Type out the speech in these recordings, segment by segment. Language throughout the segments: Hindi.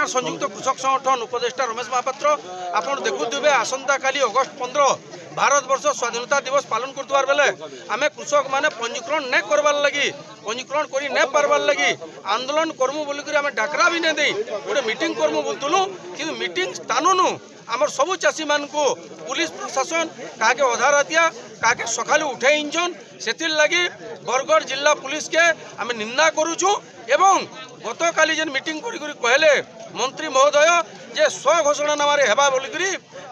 सरकार संयुक्त कृषक संगठन उपदेष्टा रमेश महापात्र आपण देखुवे आसंता काली अगस्ट 15 भारत वर्ष स्वाधीनता दिवस पालन करतवार बेले आमे कृषक माने पंजीकरण नहीं करवार लगी पंजीकरण करी नहीं पारवार लगी आंदोलन करमु बोलिक आमे डाकरा भी नहीं दे गोटे मीटिंग करमु बोलतलु कि मीटिंग स्थाननु आमर सबू चाषी मान को पुलिस प्रशासन काके अधा रातिया काके सकालू उठे इंजन से लगी बरगढ़ जिला पुलिस के आम निंदा करुचु एवं गत काली जेन मीटिंग करी कहले मंत्री महोदय जे स्व घोषणानामा हेबा बोलिकी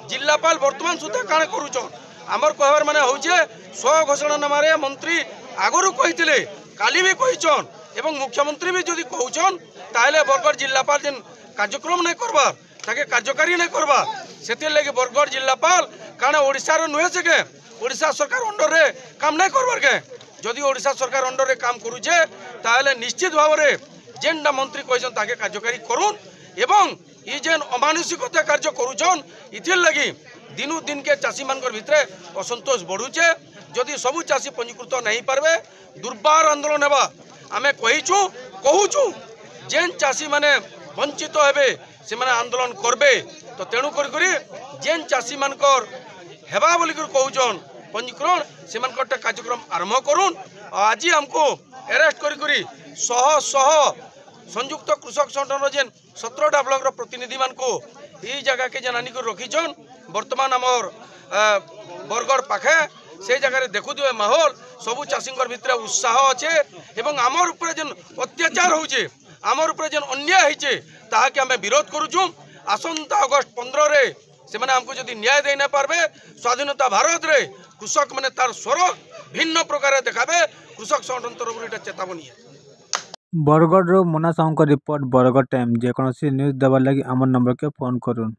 जिलापाल बर्तमान सुधा काण करुचन आमर कहबार माने होचे स्व घोषणानामा मंत्री आगरू कहिथिले काली भी कहिचन एवं मुख्यमंत्री भी जदि कहउचन ताले बरगढ़ जिलापाल जेन कार्यक्रम नहीं करबार ताके कार्यकारी नहीं करबा से लगे बरगढ़ जिलापाल कारण ओडिशार नुहे से के ओडिशा सरकार अंडर रे काम नहीं करबार के जदि ओडिशा सरकार अंडर रे काम करूचे ताले निश्चित भाव में जेनटा मंत्री कहछन ताके कार्यकारी करून एवं ये जेन अमानुषिकता कार्य करूछन इथिर लगी दिनु दिन के चाषी मानकर भितरे असंतोष बढ़ुचे जदि सबु चाषी पंजीकृत नहीं पारबे दुर्बार आंदोलन हेबा आमे कहिछु कहूछु जेन चाषी माने वंचित हेबे से माने आंदोलन करबे तो तेणु करी जेन चाषी मानकर हेबा बोली कहूछन पंजीकरण से कार्यक्रम आरंभ करूँ आज हमको अरेस्ट करी शह शह संयुक्त कृषक संगठन जेन 17टा ब्लॉक प्रतिनिधि मान को यही जगह के जनानी को रखीछन वर्तमान आमर बरगढ़ पाखे से जगह देखुए माहौल सबू चाषी भितर उत्साह अच्छे एवं आमर ऊपर जेन अत्याचार होचे आमर ऊपर जेन अन्याय होचे ताकि आम विरोध करुचु आसंता अगस्ट 15 रे से माने हमको जदि न्याय दे न पारबे स्वाधीनता भारत रे कृषक माने तार स्वर भिन्न प्रकार देखाबे कृषक संगठन तरफ एटा चेतावनी है। बरगढ़ मोना साहू रिपोर्ट बरगढ़ टाइम जेकोसी न्यूज देवार लगी आम नंबर के फोन करूँ।